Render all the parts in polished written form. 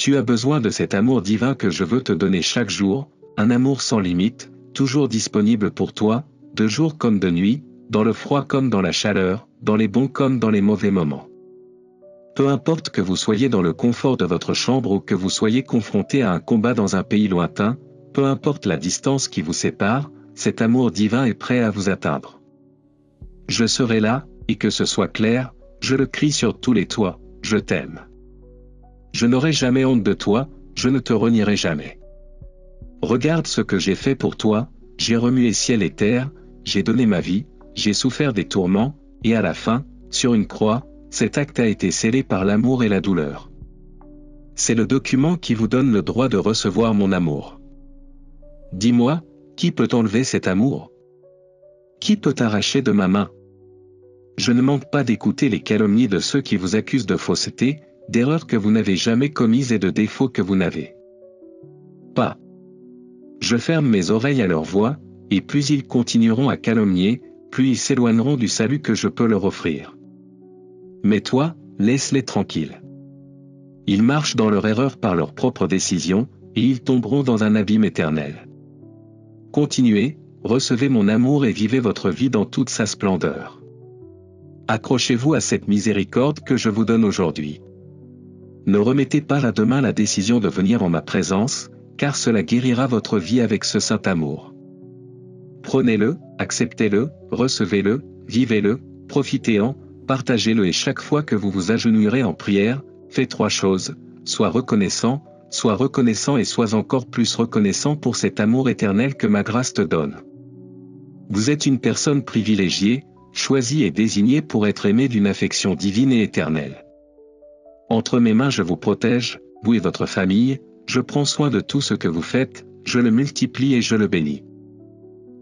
Tu as besoin de cet amour divin que je veux te donner chaque jour, un amour sans limite, toujours disponible pour toi, de jour comme de nuit, dans le froid comme dans la chaleur, dans les bons comme dans les mauvais moments. Peu importe que vous soyez dans le confort de votre chambre ou que vous soyez confronté à un combat dans un pays lointain, peu importe la distance qui vous sépare, cet amour divin est prêt à vous atteindre. Je serai là, et que ce soit clair, je le crie sur tous les toits, je t'aime. Je n'aurai jamais honte de toi, je ne te renierai jamais. Regarde ce que j'ai fait pour toi, j'ai remué ciel et terre, j'ai donné ma vie, j'ai souffert des tourments, et à la fin, sur une croix, cet acte a été scellé par l'amour et la douleur. C'est le document qui vous donne le droit de recevoir mon amour. Dis-moi, qui peut enlever cet amour? Qui peut t'arracher de ma main? Je ne manque pas d'écouter les calomnies de ceux qui vous accusent de fausseté, d'erreurs que vous n'avez jamais commises et de défauts que vous n'avez pas. Je ferme mes oreilles à leur voix, et plus ils continueront à calomnier, plus ils s'éloigneront du salut que je peux leur offrir. Mais toi, laisse-les tranquilles. Ils marchent dans leur erreur par leur propre décision, et ils tomberont dans un abîme éternel. Continuez, recevez mon amour et vivez votre vie dans toute sa splendeur. Accrochez-vous à cette miséricorde que je vous donne aujourd'hui. Ne remettez pas à demain la décision de venir en ma présence, car cela guérira votre vie avec ce saint amour. Prenez-le, acceptez-le, recevez-le, vivez-le, profitez-en, partagez-le et chaque fois que vous vous agenouillerez en prière, faites 3 choses, sois reconnaissant et sois encore plus reconnaissant pour cet amour éternel que ma grâce te donne. Vous êtes une personne privilégiée, choisie et désignée pour être aimée d'une affection divine et éternelle. Entre mes mains je vous protège, vous et votre famille, je prends soin de tout ce que vous faites, je le multiplie et je le bénis.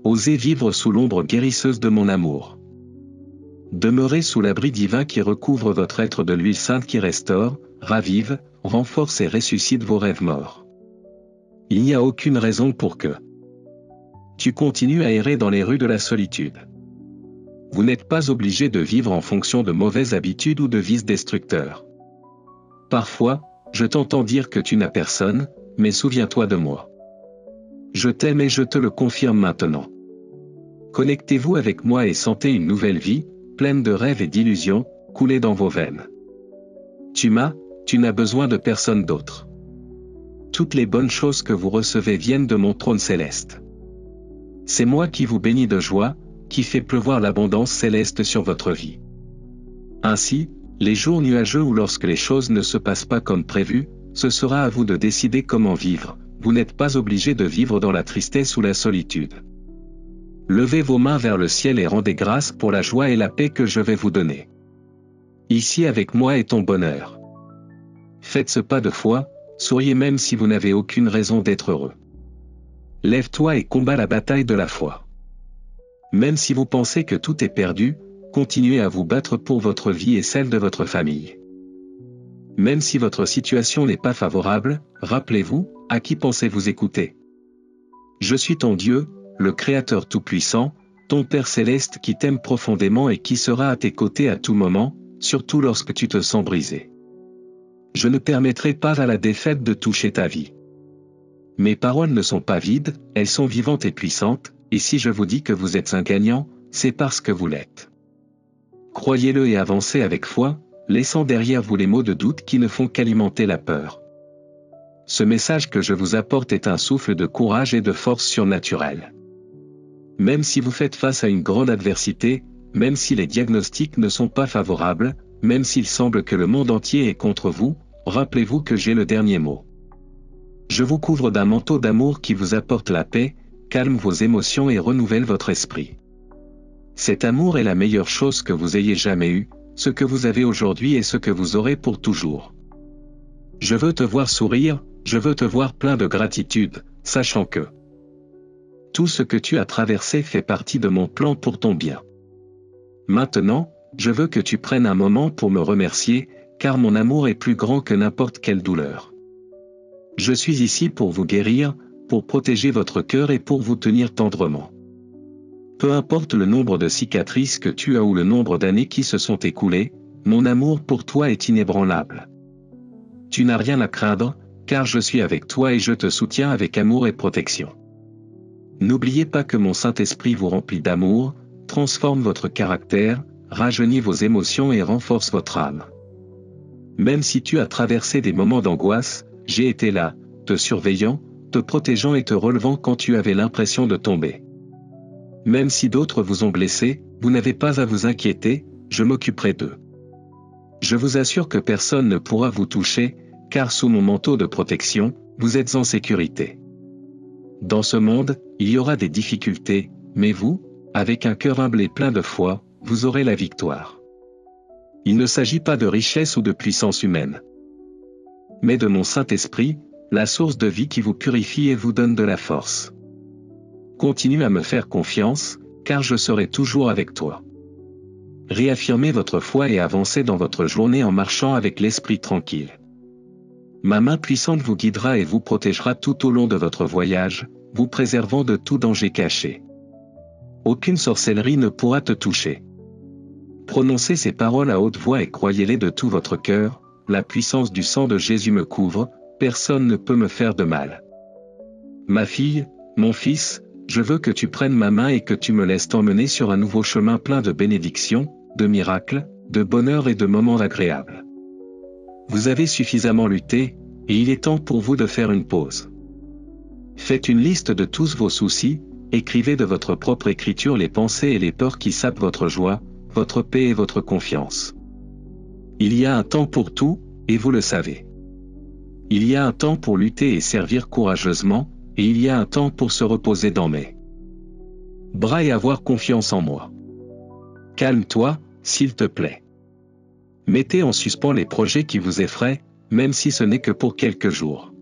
Osez vivre sous l'ombre guérisseuse de mon amour. Demeurez sous l'abri divin qui recouvre votre être de l'huile sainte qui restaure, ravive, renforce et ressuscite vos rêves morts. Il n'y a aucune raison pour que tu continues à errer dans les rues de la solitude. Vous n'êtes pas obligé de vivre en fonction de mauvaises habitudes ou de vices destructeurs. Parfois, je t'entends dire que tu n'as personne, mais souviens-toi de moi. Je t'aime et je te le confirme maintenant. Connectez-vous avec moi et sentez une nouvelle vie, pleine de rêves et d'illusions, couler dans vos veines. Tu n'as besoin de personne d'autre. Toutes les bonnes choses que vous recevez viennent de mon trône céleste. C'est moi qui vous bénis de joie, qui fait pleuvoir l'abondance céleste sur votre vie. Ainsi, les jours nuageux ou lorsque les choses ne se passent pas comme prévu, ce sera à vous de décider comment vivre, vous n'êtes pas obligé de vivre dans la tristesse ou la solitude. Levez vos mains vers le ciel et rendez grâce pour la joie et la paix que je vais vous donner. Ici avec moi est ton bonheur. Faites ce pas de foi, souriez même si vous n'avez aucune raison d'être heureux. Lève-toi et combat la bataille de la foi. Même si vous pensez que tout est perdu, continuez à vous battre pour votre vie et celle de votre famille. Même si votre situation n'est pas favorable, rappelez-vous, à qui pensez-vous écouter? Je suis ton Dieu, le Créateur Tout-Puissant, ton Père Céleste qui t'aime profondément et qui sera à tes côtés à tout moment, surtout lorsque tu te sens brisé. Je ne permettrai pas à la défaite de toucher ta vie. Mes paroles ne sont pas vides, elles sont vivantes et puissantes, et si je vous dis que vous êtes un gagnant, c'est parce que vous l'êtes. Croyez-le et avancez avec foi, laissant derrière vous les mots de doute qui ne font qu'alimenter la peur. Ce message que je vous apporte est un souffle de courage et de force surnaturelle. Même si vous faites face à une grande adversité, même si les diagnostics ne sont pas favorables, même s'il semble que le monde entier est contre vous, rappelez-vous que j'ai le dernier mot. Je vous couvre d'un manteau d'amour qui vous apporte la paix, calme vos émotions et renouvelle votre esprit. Cet amour est la meilleure chose que vous ayez jamais eue, ce que vous avez aujourd'hui et ce que vous aurez pour toujours. Je veux te voir sourire, je veux te voir plein de gratitude, sachant que tout ce que tu as traversé fait partie de mon plan pour ton bien. Maintenant, je veux que tu prennes un moment pour me remercier, car mon amour est plus grand que n'importe quelle douleur. Je suis ici pour vous guérir, pour protéger votre cœur et pour vous tenir tendrement. Peu importe le nombre de cicatrices que tu as ou le nombre d'années qui se sont écoulées, mon amour pour toi est inébranlable. Tu n'as rien à craindre, car je suis avec toi et je te soutiens avec amour et protection. N'oubliez pas que mon Saint-Esprit vous remplit d'amour, transforme votre caractère, rajeunit vos émotions et renforce votre âme. Même si tu as traversé des moments d'angoisse, j'ai été là, te surveillant, te protégeant et te relevant quand tu avais l'impression de tomber. Même si d'autres vous ont blessé, vous n'avez pas à vous inquiéter, je m'occuperai d'eux. Je vous assure que personne ne pourra vous toucher, car sous mon manteau de protection, vous êtes en sécurité. Dans ce monde, il y aura des difficultés, mais vous, avec un cœur humble et plein de foi, vous aurez la victoire. Il ne s'agit pas de richesse ou de puissance humaine, mais de mon Saint-Esprit, la source de vie qui vous purifie et vous donne de la force. Continue à me faire confiance, car je serai toujours avec toi. Réaffirmez votre foi et avancez dans votre journée en marchant avec l'esprit tranquille. Ma main puissante vous guidera et vous protégera tout au long de votre voyage, vous préservant de tout danger caché. Aucune sorcellerie ne pourra te toucher. Prononcez ces paroles à haute voix et croyez-les de tout votre cœur, la puissance du sang de Jésus me couvre, personne ne peut me faire de mal. Ma fille, mon fils, je veux que tu prennes ma main et que tu me laisses t'emmener sur un nouveau chemin plein de bénédictions, de miracles, de bonheur et de moments agréables. Vous avez suffisamment lutté, et il est temps pour vous de faire une pause. Faites une liste de tous vos soucis, écrivez de votre propre écriture les pensées et les peurs qui sapent votre joie, votre paix et votre confiance. Il y a un temps pour tout, et vous le savez. Il y a un temps pour lutter et servir courageusement, et il y a un temps pour se reposer dans mes bras et avoir confiance en moi. Calme-toi, s'il te plaît. Mettez en suspens les projets qui vous effraient, même si ce n'est que pour quelques jours.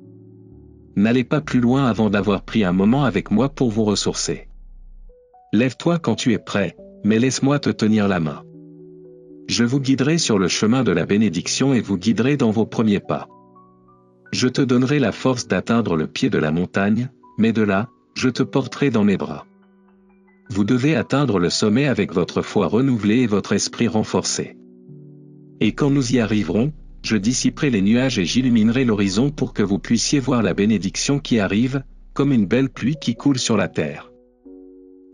N'allez pas plus loin avant d'avoir pris un moment avec moi pour vous ressourcer. Lève-toi quand tu es prêt, mais laisse-moi te tenir la main. Je vous guiderai sur le chemin de la bénédiction et vous guiderai dans vos premiers pas. Je te donnerai la force d'atteindre le pied de la montagne, mais de là, je te porterai dans mes bras. Vous devez atteindre le sommet avec votre foi renouvelée et votre esprit renforcé. Et quand nous y arriverons, je dissiperai les nuages et j'illuminerai l'horizon pour que vous puissiez voir la bénédiction qui arrive, comme une belle pluie qui coule sur la terre.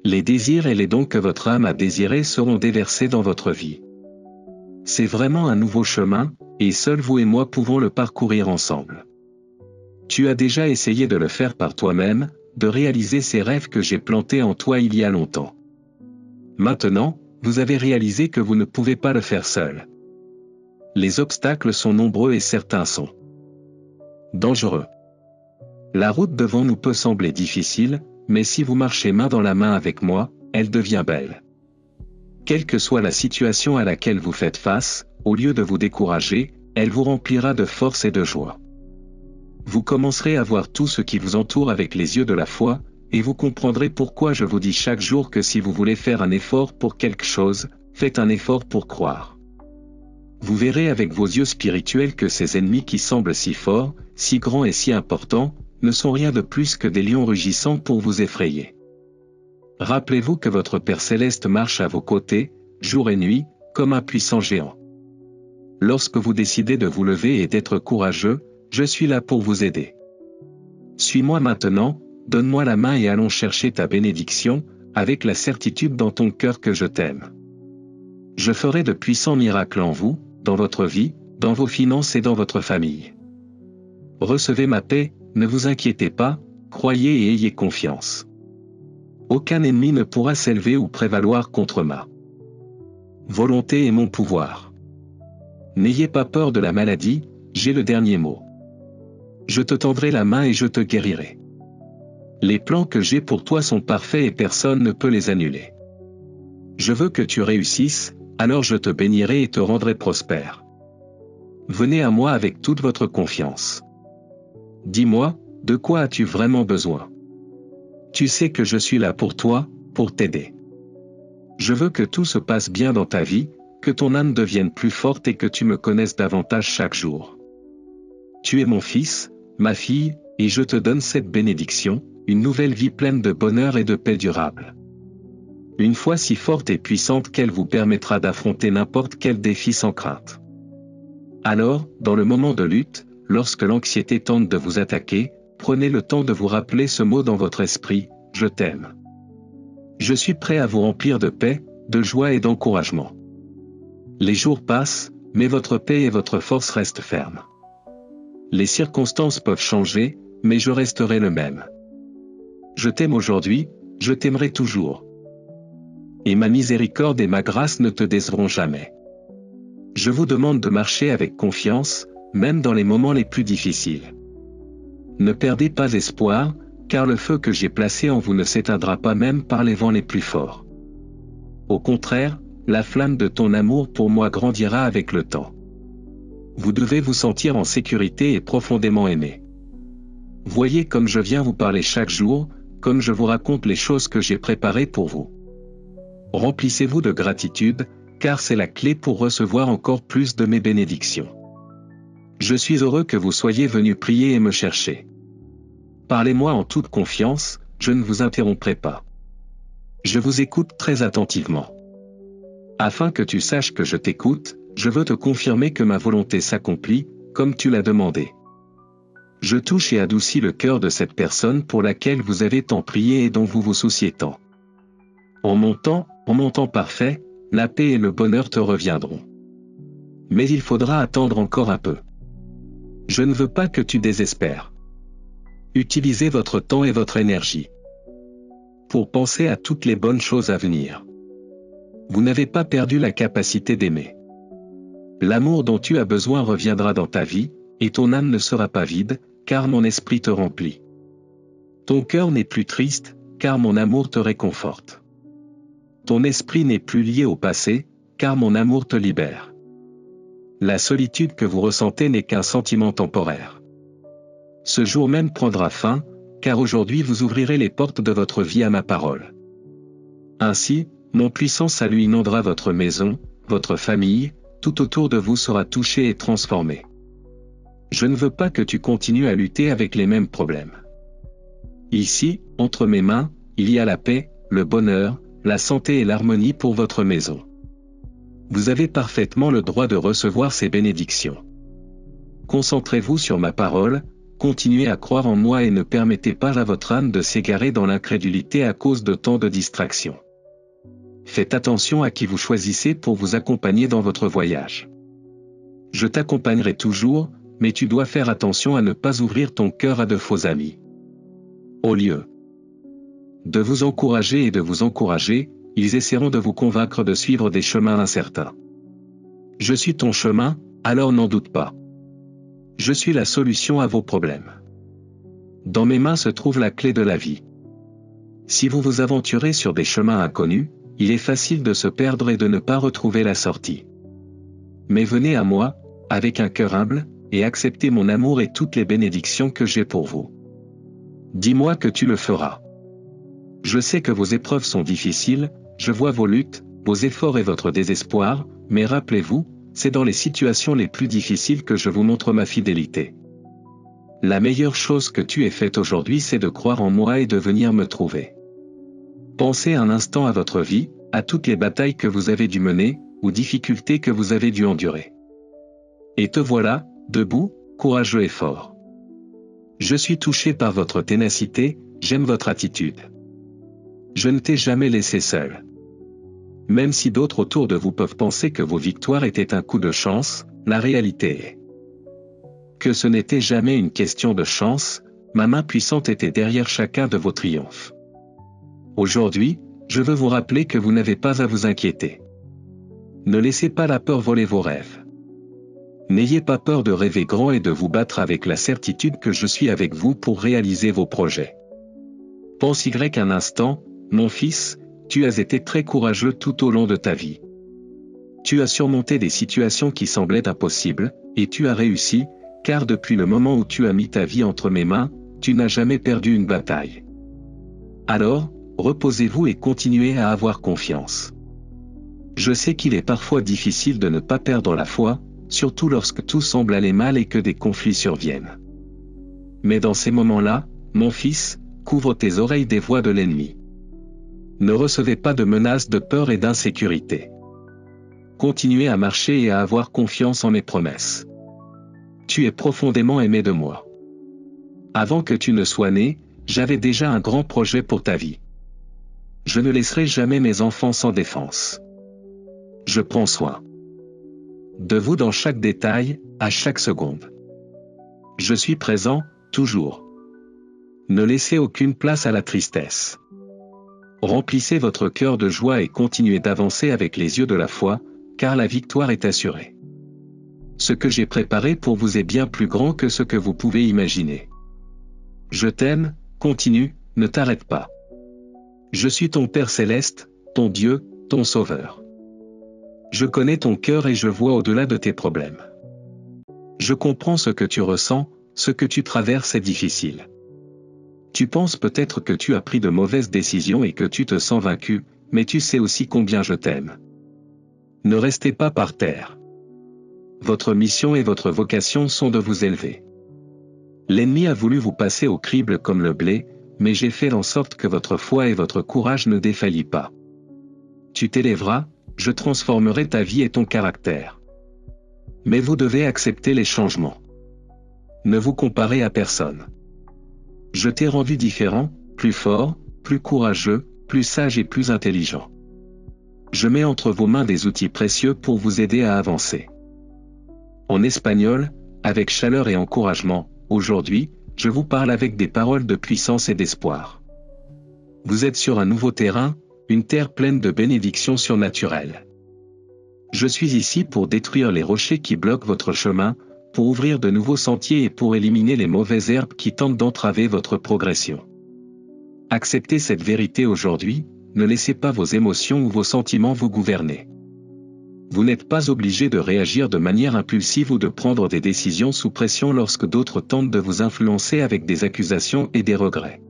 Les désirs et les dons que votre âme a désirés seront déversés dans votre vie. C'est vraiment un nouveau chemin, et seuls vous et moi pouvons le parcourir ensemble. Tu as déjà essayé de le faire par toi-même, de réaliser ces rêves que j'ai plantés en toi il y a longtemps. Maintenant, vous avez réalisé que vous ne pouvez pas le faire seul. Les obstacles sont nombreux et certains sont dangereux. La route devant nous peut sembler difficile, mais si vous marchez main dans la main avec moi, elle devient belle. Quelle que soit la situation à laquelle vous faites face, au lieu de vous décourager, elle vous remplira de force et de joie. Vous commencerez à voir tout ce qui vous entoure avec les yeux de la foi, et vous comprendrez pourquoi je vous dis chaque jour que si vous voulez faire un effort pour quelque chose, faites un effort pour croire. Vous verrez avec vos yeux spirituels que ces ennemis qui semblent si forts, si grands et si importants, ne sont rien de plus que des lions rugissants pour vous effrayer. Rappelez-vous que votre Père Céleste marche à vos côtés, jour et nuit, comme un puissant géant. Lorsque vous décidez de vous lever et d'être courageux, je suis là pour vous aider. Suis-moi maintenant, donne-moi la main et allons chercher ta bénédiction, avec la certitude dans ton cœur que je t'aime. Je ferai de puissants miracles en vous, dans votre vie, dans vos finances et dans votre famille. Recevez ma paix, ne vous inquiétez pas, croyez et ayez confiance. Aucun ennemi ne pourra s'élever ou prévaloir contre ma volonté et mon pouvoir. N'ayez pas peur de la maladie, j'ai le dernier mot. Je te tendrai la main et je te guérirai. Les plans que j'ai pour toi sont parfaits et personne ne peut les annuler. Je veux que tu réussisses, alors je te bénirai et te rendrai prospère. Venez à moi avec toute votre confiance. Dis-moi, de quoi as-tu vraiment besoin? Tu sais que je suis là pour toi, pour t'aider. Je veux que tout se passe bien dans ta vie, que ton âme devienne plus forte et que tu me connaisses davantage chaque jour. Tu es mon fils, ma fille, et je te donne cette bénédiction, une nouvelle vie pleine de bonheur et de paix durable. Une foi si forte et puissante qu'elle vous permettra d'affronter n'importe quel défi sans crainte. Alors, dans le moment de lutte, lorsque l'anxiété tente de vous attaquer, prenez le temps de vous rappeler ce mot dans votre esprit, je t'aime. Je suis prêt à vous remplir de paix, de joie et d'encouragement. Les jours passent, mais votre paix et votre force restent fermes. Les circonstances peuvent changer, mais je resterai le même. Je t'aime aujourd'hui, je t'aimerai toujours. Et ma miséricorde et ma grâce ne te décevront jamais. Je vous demande de marcher avec confiance, même dans les moments les plus difficiles. Ne perdez pas espoir, car le feu que j'ai placé en vous ne s'éteindra pas même par les vents les plus forts. Au contraire, la flamme de ton amour pour moi grandira avec le temps. Vous devez vous sentir en sécurité et profondément aimé. Voyez comme je viens vous parler chaque jour, comme je vous raconte les choses que j'ai préparées pour vous. Remplissez-vous de gratitude, car c'est la clé pour recevoir encore plus de mes bénédictions. Je suis heureux que vous soyez venus prier et me chercher. Parlez-moi en toute confiance, je ne vous interromprai pas. Je vous écoute très attentivement. Afin que tu saches que je t'écoute, je veux te confirmer que ma volonté s'accomplit, comme tu l'as demandé. Je touche et adoucis le cœur de cette personne pour laquelle vous avez tant prié et dont vous vous souciez tant. En mon temps parfait, la paix et le bonheur te reviendront. Mais il faudra attendre encore un peu. Je ne veux pas que tu désespères. Utilisez votre temps et votre énergie pour penser à toutes les bonnes choses à venir. Vous n'avez pas perdu la capacité d'aimer. L'amour dont tu as besoin reviendra dans ta vie, et ton âme ne sera pas vide, car mon esprit te remplit. Ton cœur n'est plus triste, car mon amour te réconforte. Ton esprit n'est plus lié au passé, car mon amour te libère. La solitude que vous ressentez n'est qu'un sentiment temporaire. Ce jour même prendra fin, car aujourd'hui vous ouvrirez les portes de votre vie à ma parole. Ainsi, mon puissant salut inondera votre maison, votre famille, tout autour de vous sera touché et transformé. Je ne veux pas que tu continues à lutter avec les mêmes problèmes. Ici, entre mes mains, il y a la paix, le bonheur, la santé et l'harmonie pour votre maison. Vous avez parfaitement le droit de recevoir ces bénédictions. Concentrez-vous sur ma parole, continuez à croire en moi et ne permettez pas à votre âme de s'égarer dans l'incrédulité à cause de tant de distractions. Faites attention à qui vous choisissez pour vous accompagner dans votre voyage. Je t'accompagnerai toujours, mais tu dois faire attention à ne pas ouvrir ton cœur à de faux amis. Au lieu de vous encourager et de vous encourager, ils essaieront de vous convaincre de suivre des chemins incertains. Je suis ton chemin, alors n'en doute pas. Je suis la solution à vos problèmes. Dans mes mains se trouve la clé de la vie. Si vous vous aventurez sur des chemins inconnus, il est facile de se perdre et de ne pas retrouver la sortie. Mais venez à moi, avec un cœur humble, et acceptez mon amour et toutes les bénédictions que j'ai pour vous. Dis-moi que tu le feras. Je sais que vos épreuves sont difficiles, je vois vos luttes, vos efforts et votre désespoir, mais rappelez-vous, c'est dans les situations les plus difficiles que je vous montre ma fidélité. La meilleure chose que tu aies faite aujourd'hui, c'est de croire en moi et de venir me trouver. Pensez un instant à votre vie, à toutes les batailles que vous avez dû mener, aux difficultés que vous avez dû endurer. Et te voilà, debout, courageux et fort. Je suis touché par votre ténacité, j'aime votre attitude. Je ne t'ai jamais laissé seul. Même si d'autres autour de vous peuvent penser que vos victoires étaient un coup de chance, la réalité est que ce n'était jamais une question de chance, ma main puissante était derrière chacun de vos triomphes. Aujourd'hui, je veux vous rappeler que vous n'avez pas à vous inquiéter. Ne laissez pas la peur voler vos rêves. N'ayez pas peur de rêver grand et de vous battre avec la certitude que je suis avec vous pour réaliser vos projets. Pense un instant, mon fils, tu as été très courageux tout au long de ta vie. Tu as surmonté des situations qui semblaient impossibles, et tu as réussi, car depuis le moment où tu as mis ta vie entre mes mains, tu n'as jamais perdu une bataille. Alors, reposez-vous et continuez à avoir confiance. Je sais qu'il est parfois difficile de ne pas perdre la foi, surtout lorsque tout semble aller mal et que des conflits surviennent. Mais dans ces moments-là, mon fils, couvre tes oreilles des voix de l'ennemi. Ne recevez pas de menaces de peur et d'insécurité. Continuez à marcher et à avoir confiance en mes promesses. tu es profondément aimé de moi. Avant que tu ne sois né, j'avais déjà un grand projet pour ta vie. Je ne laisserai jamais mes enfants sans défense. Je prends soin de vous dans chaque détail, à chaque seconde. Je suis présent, toujours. Ne laissez aucune place à la tristesse. Remplissez votre cœur de joie et continuez d'avancer avec les yeux de la foi, car la victoire est assurée. Ce que j'ai préparé pour vous est bien plus grand que ce que vous pouvez imaginer. Je t'aime, continue, ne t'arrête pas. Je suis ton Père céleste, ton Dieu, ton Sauveur. Je connais ton cœur et je vois au-delà de tes problèmes. Je comprends ce que tu ressens, ce que tu traverses est difficile. Tu penses peut-être que tu as pris de mauvaises décisions et que tu te sens vaincu, mais tu sais aussi combien je t'aime. Ne restez pas par terre. Votre mission et votre vocation sont de vous élever. L'ennemi a voulu vous passer au crible comme le blé, mais j'ai fait en sorte que votre foi et votre courage ne défaillent pas. Tu t'élèveras, je transformerai ta vie et ton caractère. Mais vous devez accepter les changements. Ne vous comparez à personne. Je t'ai rendu différent, plus fort, plus courageux, plus sage et plus intelligent. Je mets entre vos mains des outils précieux pour vous aider à avancer. En espagnol, avec chaleur et encouragement, aujourd'hui, je vous parle avec des paroles de puissance et d'espoir. Vous êtes sur un nouveau terrain, une terre pleine de bénédictions surnaturelles. Je suis ici pour détruire les rochers qui bloquent votre chemin, pour ouvrir de nouveaux sentiers et pour éliminer les mauvaises herbes qui tentent d'entraver votre progression. Acceptez cette vérité aujourd'hui, ne laissez pas vos émotions ou vos sentiments vous gouverner. Vous n'êtes pas obligé de réagir de manière impulsive ou de prendre des décisions sous pression lorsque d'autres tentent de vous influencer avec des accusations et des regrets.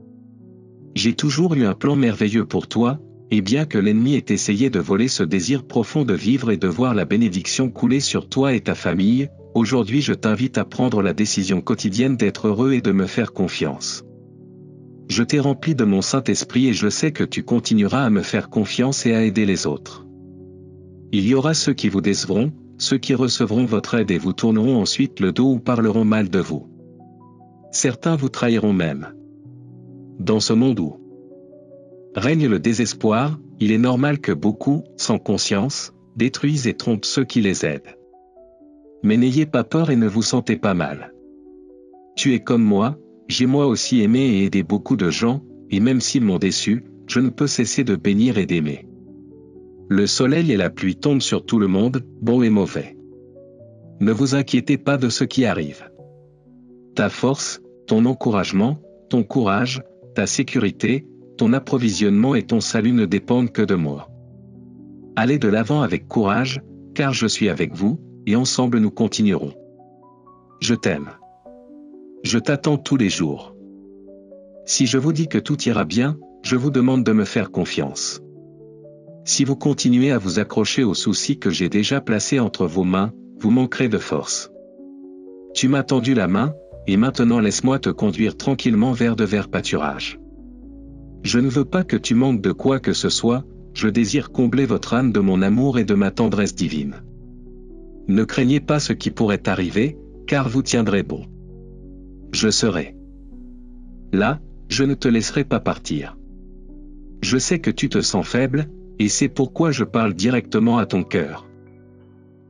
J'ai toujours eu un plan merveilleux pour toi, et bien que l'ennemi ait essayé de voler ce désir profond de vivre et de voir la bénédiction couler sur toi et ta famille, aujourd'hui je t'invite à prendre la décision quotidienne d'être heureux et de me faire confiance. Je t'ai rempli de mon Saint-Esprit et je sais que tu continueras à me faire confiance et à aider les autres. Il y aura ceux qui vous décevront, ceux qui recevront votre aide et vous tourneront ensuite le dos ou parleront mal de vous. Certains vous trahiront même. Dans ce monde où règne le désespoir, il est normal que beaucoup, sans conscience, détruisent et trompent ceux qui les aident. Mais n'ayez pas peur et ne vous sentez pas mal. Tu es comme moi, j'ai moi aussi aimé et aidé beaucoup de gens, et même s'ils m'ont déçu, je ne peux cesser de bénir et d'aimer. Le soleil et la pluie tombent sur tout le monde, bon et mauvais. Ne vous inquiétez pas de ce qui arrive. Ta force, ton encouragement, ton courage, ta sécurité, ton approvisionnement et ton salut ne dépendent que de moi. Allez de l'avant avec courage, car je suis avec vous, et ensemble nous continuerons. Je t'aime. Je t'attends tous les jours. Si je vous dis que tout ira bien, je vous demande de me faire confiance. Si vous continuez à vous accrocher aux soucis que j'ai déjà placés entre vos mains, vous manquerez de force. Tu m'as tendu la main, et maintenant laisse-moi te conduire tranquillement vers de verts pâturages. Je ne veux pas que tu manques de quoi que ce soit, je désire combler votre âme de mon amour et de ma tendresse divine. Ne craignez pas ce qui pourrait arriver, car vous tiendrez bon. Je serai là, je ne te laisserai pas partir. Je sais que tu te sens faible, et c'est pourquoi je parle directement à ton cœur.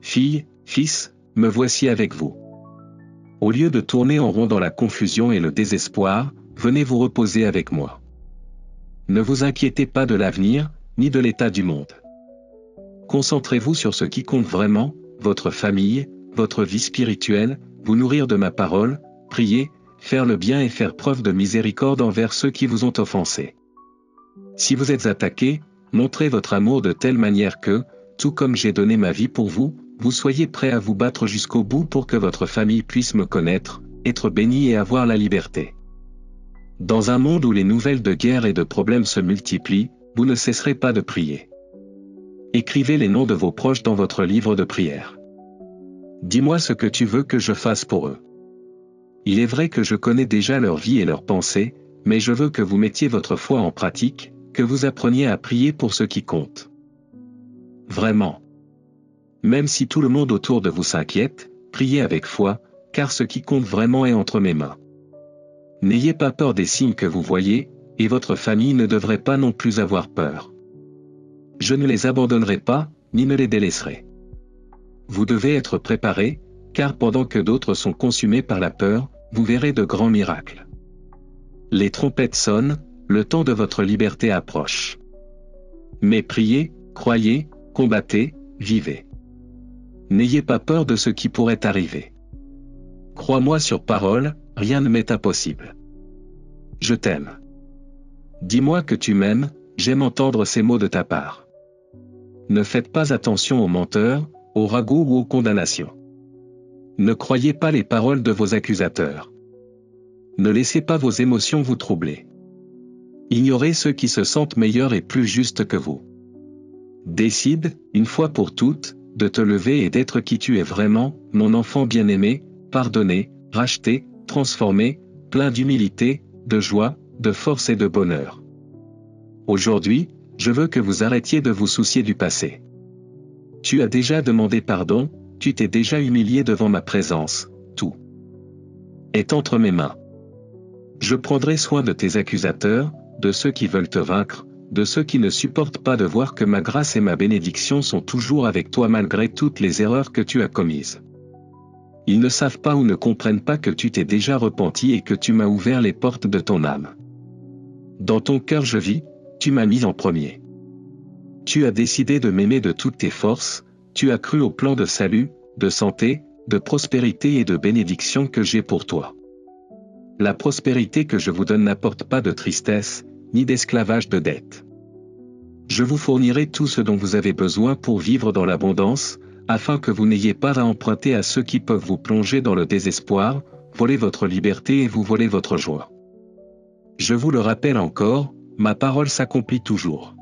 Fille, fils, me voici avec vous. Au lieu de tourner en rond dans la confusion et le désespoir, venez vous reposer avec moi. Ne vous inquiétez pas de l'avenir, ni de l'état du monde. Concentrez-vous sur ce qui compte vraiment, votre famille, votre vie spirituelle, vous nourrir de ma parole, prier, faire le bien et faire preuve de miséricorde envers ceux qui vous ont offensé. Si vous êtes attaqué, montrez votre amour de telle manière que, tout comme j'ai donné ma vie pour vous, vous soyez prêts à vous battre jusqu'au bout pour que votre famille puisse me connaître, être bénie et avoir la liberté. Dans un monde où les nouvelles de guerre et de problèmes se multiplient, vous ne cesserez pas de prier. Écrivez les noms de vos proches dans votre livre de prière. Dis-moi ce que tu veux que je fasse pour eux. Il est vrai que je connais déjà leur vie et leurs pensées, mais je veux que vous mettiez votre foi en pratique, que vous appreniez à prier pour ce qui compte. Vraiment. Même si tout le monde autour de vous s'inquiète, priez avec foi, car ce qui compte vraiment est entre mes mains. N'ayez pas peur des signes que vous voyez, et votre famille ne devrait pas non plus avoir peur. Je ne les abandonnerai pas, ni ne les délaisserai. Vous devez être préparés, car pendant que d'autres sont consumés par la peur, vous verrez de grands miracles. Les trompettes sonnent, le temps de votre liberté approche. Mais priez, croyez, combattez, vivez. N'ayez pas peur de ce qui pourrait arriver. Crois-moi sur parole, rien ne m'est impossible. Je t'aime. Dis-moi que tu m'aimes, j'aime entendre ces mots de ta part. Ne faites pas attention aux menteurs, aux ragots ou aux condamnations. Ne croyez pas les paroles de vos accusateurs. Ne laissez pas vos émotions vous troubler. Ignorez ceux qui se sentent meilleurs et plus justes que vous. Décide, une fois pour toutes, de te lever et d'être qui tu es vraiment, mon enfant bien-aimé, pardonné, racheté, transformé, plein d'humilité, de joie, de force et de bonheur. Aujourd'hui, je veux que vous arrêtiez de vous soucier du passé. Tu as déjà demandé pardon, tu t'es déjà humilié devant ma présence, tout est entre mes mains. Je prendrai soin de tes accusateurs, de ceux qui veulent te vaincre, de ceux qui ne supportent pas de voir que ma grâce et ma bénédiction sont toujours avec toi malgré toutes les erreurs que tu as commises. Ils ne savent pas ou ne comprennent pas que tu t'es déjà repenti et que tu m'as ouvert les portes de ton âme. Dans ton cœur je vis, tu m'as mis en premier. Tu as décidé de m'aimer de toutes tes forces, tu as cru au plan de salut, de santé, de prospérité et de bénédiction que j'ai pour toi. La prospérité que je vous donne n'apporte pas de tristesse, ni d'esclavage de dette. Je vous fournirai tout ce dont vous avez besoin pour vivre dans l'abondance, afin que vous n'ayez pas à emprunter à ceux qui peuvent vous plonger dans le désespoir, voler votre liberté et vous voler votre joie. Je vous le rappelle encore, ma parole s'accomplit toujours.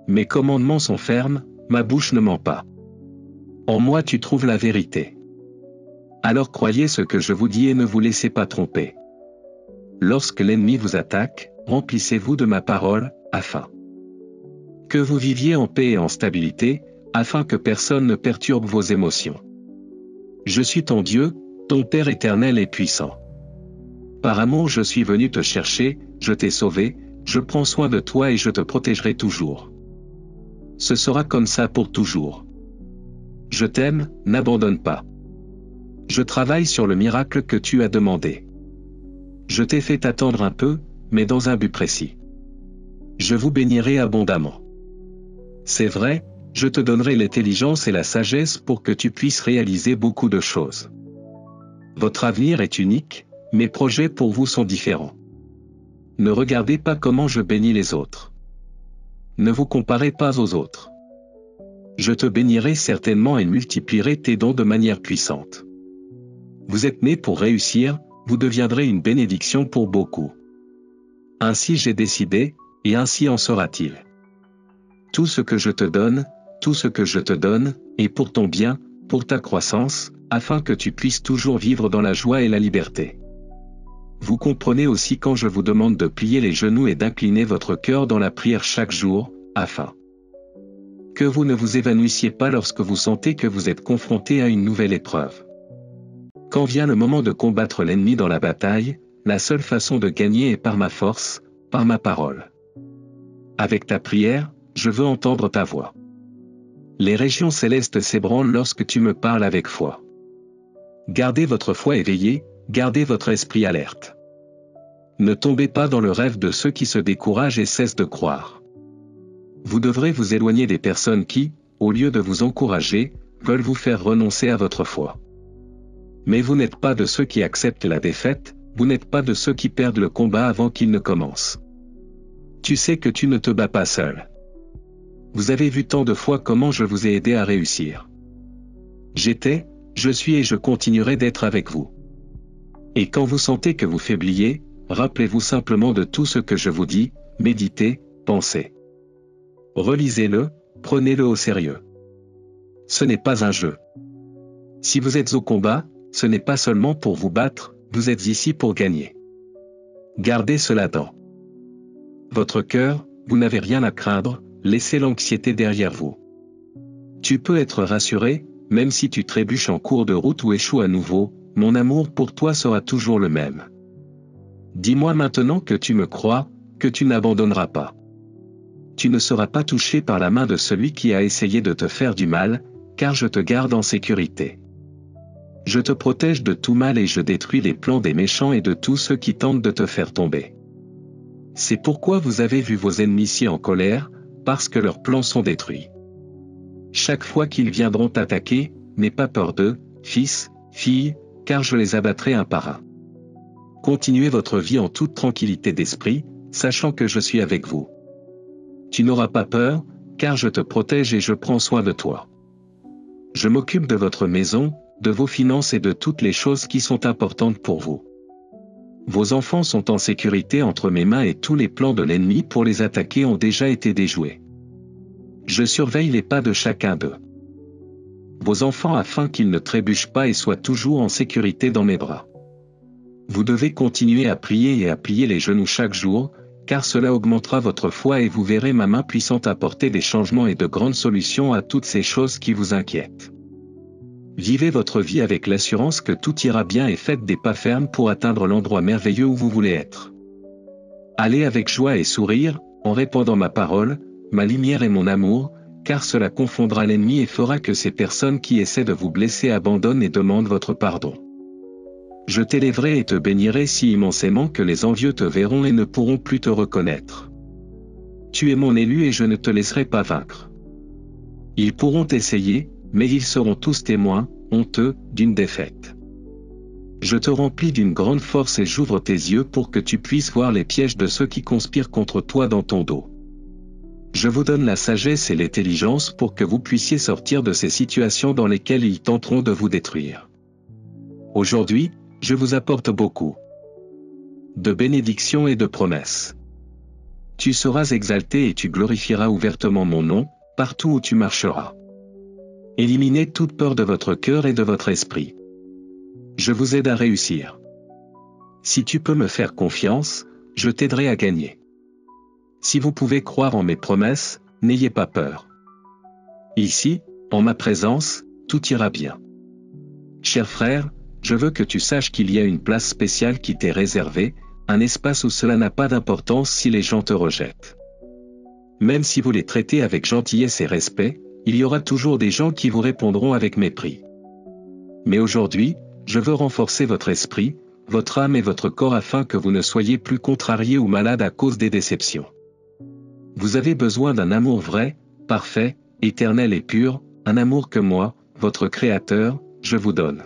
Mes commandements sont fermes, ma bouche ne ment pas. En moi tu trouves la vérité. Alors croyez ce que je vous dis et ne vous laissez pas tromper. Lorsque l'ennemi vous attaque, remplissez-vous de ma parole, afin que vous viviez en paix et en stabilité, afin que personne ne perturbe vos émotions. Je suis ton Dieu, ton Père éternel et puissant. Par amour je suis venu te chercher, je t'ai sauvé, je prends soin de toi et je te protégerai toujours. Ce sera comme ça pour toujours. Je t'aime, n'abandonne pas. Je travaille sur le miracle que tu as demandé. Je t'ai fait attendre un peu, mais dans un but précis. Je vous bénirai abondamment. C'est vrai, je te donnerai l'intelligence et la sagesse pour que tu puisses réaliser beaucoup de choses. Votre avenir est unique, mes projets pour vous sont différents. Ne regardez pas comment je bénis les autres. Ne vous comparez pas aux autres. Je te bénirai certainement et multiplierai tes dons de manière puissante. Vous êtes né pour réussir, vous deviendrez une bénédiction pour beaucoup. Ainsi j'ai décidé, et ainsi en sera-t-il. Tout ce que je te donne, tout ce que je te donne, est pour ton bien, pour ta croissance, afin que tu puisses toujours vivre dans la joie et la liberté. Vous comprenez aussi quand je vous demande de plier les genoux et d'incliner votre cœur dans la prière chaque jour, afin que vous ne vous évanouissiez pas lorsque vous sentez que vous êtes confronté à une nouvelle épreuve. Quand vient le moment de combattre l'ennemi dans la bataille, la seule façon de gagner est par ma force, par ma parole. Avec ta prière, je veux entendre ta voix. Les régions célestes s'ébranlent lorsque tu me parles avec foi. Gardez votre foi éveillée, gardez votre esprit alerte. Ne tombez pas dans le rêve de ceux qui se découragent et cessent de croire. Vous devrez vous éloigner des personnes qui, au lieu de vous encourager, veulent vous faire renoncer à votre foi. Mais vous n'êtes pas de ceux qui acceptent la défaite, vous n'êtes pas de ceux qui perdent le combat avant qu'il ne commence. Tu sais que tu ne te bats pas seul. Vous avez vu tant de fois comment je vous ai aidé à réussir. J'étais, je suis et je continuerai d'être avec vous. Et quand vous sentez que vous faibliez, rappelez-vous simplement de tout ce que je vous dis, méditez, pensez. Relisez-le, prenez-le au sérieux. Ce n'est pas un jeu. Si vous êtes au combat, ce n'est pas seulement pour vous battre, vous êtes ici pour gagner. Gardez cela dans votre cœur, vous n'avez rien à craindre, laissez l'anxiété derrière vous. Tu peux être rassuré, même si tu trébuches en cours de route ou échoues à nouveau, mon amour pour toi sera toujours le même. Dis-moi maintenant que tu me crois, que tu n'abandonneras pas. Tu ne seras pas touché par la main de celui qui a essayé de te faire du mal, car je te garde en sécurité. Je te protège de tout mal et je détruis les plans des méchants et de tous ceux qui tentent de te faire tomber. C'est pourquoi vous avez vu vos ennemis si en colère, parce que leurs plans sont détruits. Chaque fois qu'ils viendront t'attaquer, n'aie pas peur d'eux, fils, filles, car je les abattrai un par un. Continuez votre vie en toute tranquillité d'esprit, sachant que je suis avec vous. Tu n'auras pas peur, car je te protège et je prends soin de toi. Je m'occupe de votre maison, de vos finances et de toutes les choses qui sont importantes pour vous. Vos enfants sont en sécurité entre mes mains et tous les plans de l'ennemi pour les attaquer ont déjà été déjoués. Je surveille les pas de chacun d'eux. Vos enfants afin qu'ils ne trébuchent pas et soient toujours en sécurité dans mes bras. Vous devez continuer à prier et à plier les genoux chaque jour, car cela augmentera votre foi et vous verrez ma main puissante apporter des changements et de grandes solutions à toutes ces choses qui vous inquiètent. Vivez votre vie avec l'assurance que tout ira bien et faites des pas fermes pour atteindre l'endroit merveilleux où vous voulez être. Allez avec joie et sourire, en répandant ma parole, ma lumière et mon amour, car cela confondra l'ennemi et fera que ces personnes qui essaient de vous blesser abandonnent et demandent votre pardon. Je t'élèverai et te bénirai si immensément que les envieux te verront et ne pourront plus te reconnaître. Tu es mon élu et je ne te laisserai pas vaincre. Ils pourront essayer, mais ils seront tous témoins, honteux, d'une défaite. Je te remplis d'une grande force et j'ouvre tes yeux pour que tu puisses voir les pièges de ceux qui conspirent contre toi dans ton dos. Je vous donne la sagesse et l'intelligence pour que vous puissiez sortir de ces situations dans lesquelles ils tenteront de vous détruire. Aujourd'hui, je vous apporte beaucoup de bénédictions et de promesses. Tu seras exalté et tu glorifieras ouvertement mon nom, partout où tu marcheras. Éliminez toute peur de votre cœur et de votre esprit. Je vous aide à réussir. Si tu peux me faire confiance, je t'aiderai à gagner. Si vous pouvez croire en mes promesses, n'ayez pas peur. Ici, en ma présence, tout ira bien. Cher frère, je veux que tu saches qu'il y a une place spéciale qui t'est réservée, un espace où cela n'a pas d'importance si les gens te rejettent. Même si vous les traitez avec gentillesse et respect, il y aura toujours des gens qui vous répondront avec mépris. Mais aujourd'hui, je veux renforcer votre esprit, votre âme et votre corps afin que vous ne soyez plus contrariés ou malades à cause des déceptions. Vous avez besoin d'un amour vrai, parfait, éternel et pur, un amour que moi, votre Créateur, je vous donne.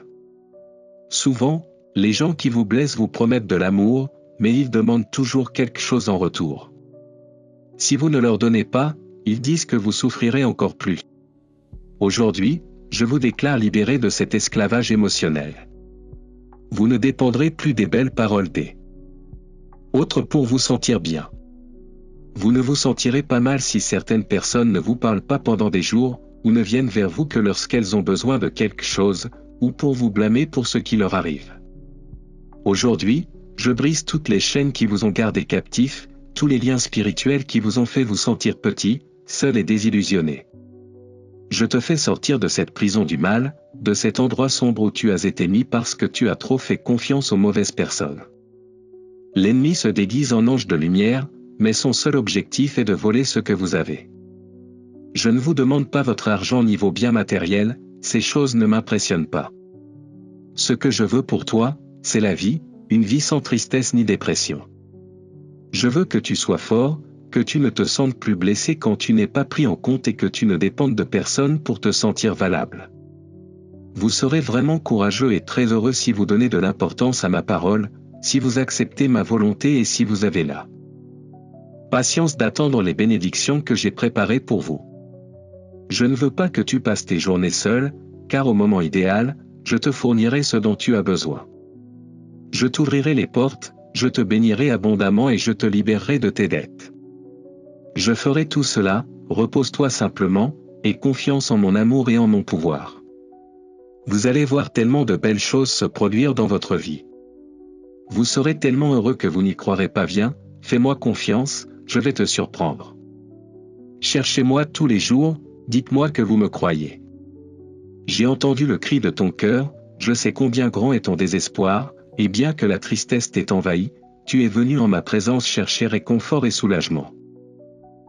Souvent, les gens qui vous blessent vous promettent de l'amour, mais ils demandent toujours quelque chose en retour. Si vous ne leur donnez pas, ils disent que vous souffrirez encore plus. Aujourd'hui, je vous déclare libéré de cet esclavage émotionnel. Vous ne dépendrez plus des belles paroles des autres pour vous sentir bien. Vous ne vous sentirez pas mal si certaines personnes ne vous parlent pas pendant des jours, ou ne viennent vers vous que lorsqu'elles ont besoin de quelque chose, ou pour vous blâmer pour ce qui leur arrive. Aujourd'hui, je brise toutes les chaînes qui vous ont gardé captifs, tous les liens spirituels qui vous ont fait vous sentir petit, seul et désillusionné. Je te fais sortir de cette prison du mal, de cet endroit sombre où tu as été mis parce que tu as trop fait confiance aux mauvaises personnes. L'ennemi se déguise en ange de lumière, mais son seul objectif est de voler ce que vous avez. Je ne vous demande pas votre argent ni vos biens matériels, ces choses ne m'impressionnent pas. Ce que je veux pour toi, c'est la vie, une vie sans tristesse ni dépression. Je veux que tu sois fort, que tu ne te sentes plus blessé quand tu n'es pas pris en compte et que tu ne dépendes de personne pour te sentir valable. Vous serez vraiment courageux et très heureux si vous donnez de l'importance à ma parole, si vous acceptez ma volonté et si vous avez la patience d'attendre les bénédictions que j'ai préparées pour vous. Je ne veux pas que tu passes tes journées seul, car au moment idéal, je te fournirai ce dont tu as besoin. Je t'ouvrirai les portes, je te bénirai abondamment et je te libérerai de tes dettes. Je ferai tout cela, repose-toi simplement, et confiance en mon amour et en mon pouvoir. Vous allez voir tellement de belles choses se produire dans votre vie. Vous serez tellement heureux que vous n'y croirez pas bien, fais-moi confiance, je vais te surprendre. Cherchez-moi tous les jours, dites-moi que vous me croyez. J'ai entendu le cri de ton cœur, je sais combien grand est ton désespoir, et bien que la tristesse t'ait envahi, tu es venu en ma présence chercher réconfort et soulagement.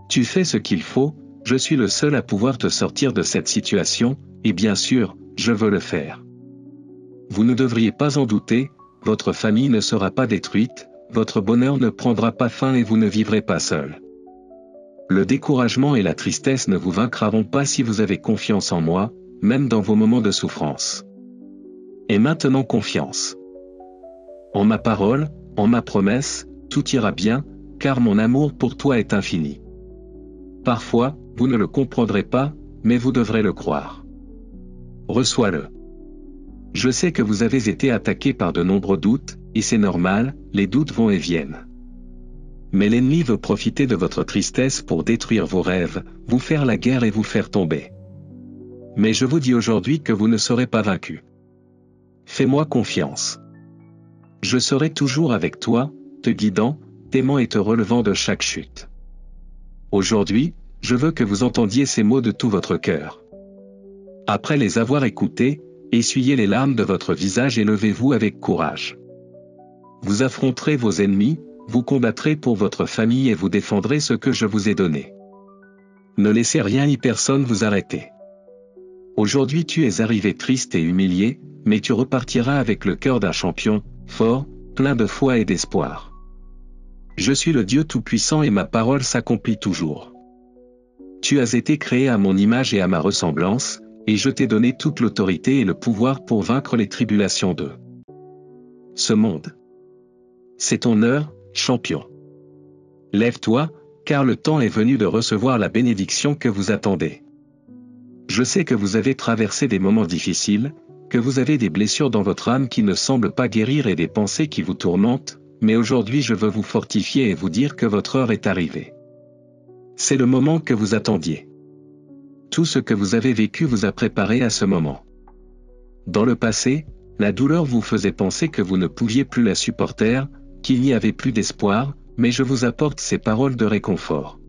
Tu fais ce qu'il faut, je suis le seul à pouvoir te sortir de cette situation, et bien sûr, je veux le faire. Vous ne devriez pas en douter, votre famille ne sera pas détruite, votre bonheur ne prendra pas fin et vous ne vivrez pas seul. Le découragement et la tristesse ne vous vaincront pas si vous avez confiance en moi, même dans vos moments de souffrance. Et maintenant confiance. En ma parole, en ma promesse, tout ira bien, car mon amour pour toi est infini. Parfois, vous ne le comprendrez pas, mais vous devrez le croire. Reçois-le. Je sais que vous avez été attaqué par de nombreux doutes, et c'est normal, les doutes vont et viennent. Mais l'ennemi veut profiter de votre tristesse pour détruire vos rêves, vous faire la guerre et vous faire tomber. Mais je vous dis aujourd'hui que vous ne serez pas vaincu. Fais-moi confiance. Je serai toujours avec toi, te guidant, t'aimant et te relevant de chaque chute. Aujourd'hui, je veux que vous entendiez ces mots de tout votre cœur. Après les avoir écoutés, essuyez les larmes de votre visage et levez-vous avec courage. Vous affronterez vos ennemis, vous combattrez pour votre famille et vous défendrez ce que je vous ai donné. Ne laissez rien ni personne vous arrêter. Aujourd'hui tu es arrivé triste et humilié, mais tu repartiras avec le cœur d'un champion, fort, plein de foi et d'espoir. Je suis le Dieu Tout-Puissant et ma parole s'accomplit toujours. Tu as été créé à mon image et à ma ressemblance, et je t'ai donné toute l'autorité et le pouvoir pour vaincre les tribulations de ce monde. C'est ton heure, champion. Lève-toi, car le temps est venu de recevoir la bénédiction que vous attendez. Je sais que vous avez traversé des moments difficiles, que vous avez des blessures dans votre âme qui ne semblent pas guérir et des pensées qui vous tourmentent, mais aujourd'hui je veux vous fortifier et vous dire que votre heure est arrivée. C'est le moment que vous attendiez. Tout ce que vous avez vécu vous a préparé à ce moment. Dans le passé, la douleur vous faisait penser que vous ne pouviez plus la supporter, qu'il n'y avait plus d'espoir, mais je vous apporte ces paroles de réconfort.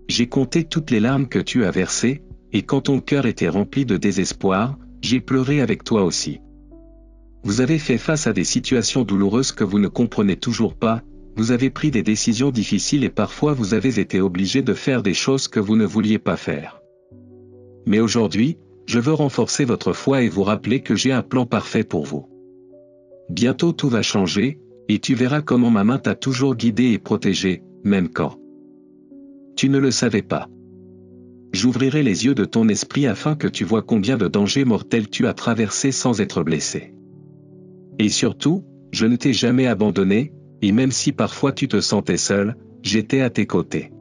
J'ai compté toutes les larmes que tu as versées, et quand ton cœur était rempli de désespoir, j'ai pleuré avec toi aussi. Vous avez fait face à des situations douloureuses que vous ne comprenez toujours pas, vous avez pris des décisions difficiles et parfois vous avez été obligé de faire des choses que vous ne vouliez pas faire. Mais aujourd'hui, je veux renforcer votre foi et vous rappeler que j'ai un plan parfait pour vous. Bientôt tout va changer, et tu verras comment ma main t'a toujours guidé et protégé, même quand tu ne le savais pas. J'ouvrirai les yeux de ton esprit afin que tu vois combien de dangers mortels tu as traversés sans être blessé. Et surtout, je ne t'ai jamais abandonné, et même si parfois tu te sentais seul, j'étais à tes côtés.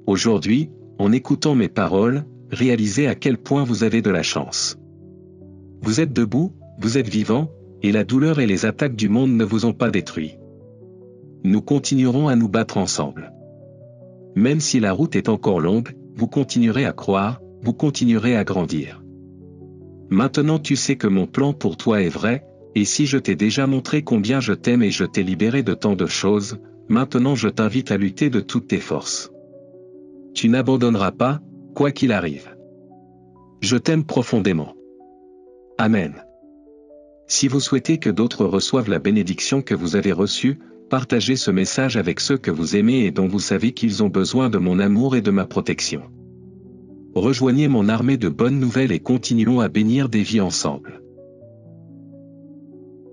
Aujourd'hui, en écoutant mes paroles, réalisez à quel point vous avez de la chance. Vous êtes debout, vous êtes vivant, et la douleur et les attaques du monde ne vous ont pas détruit. Nous continuerons à nous battre ensemble. Même si la route est encore longue, vous continuerez à croire, vous continuerez à grandir. Maintenant tu sais que mon plan pour toi est vrai, et si je t'ai déjà montré combien je t'aime et je t'ai libéré de tant de choses, maintenant je t'invite à lutter de toutes tes forces. Tu n'abandonneras pas, quoi qu'il arrive. Je t'aime profondément. Amen. Si vous souhaitez que d'autres reçoivent la bénédiction que vous avez reçue, partagez ce message avec ceux que vous aimez et dont vous savez qu'ils ont besoin de mon amour et de ma protection. Rejoignez mon armée de bonnes nouvelles et continuons à bénir des vies ensemble.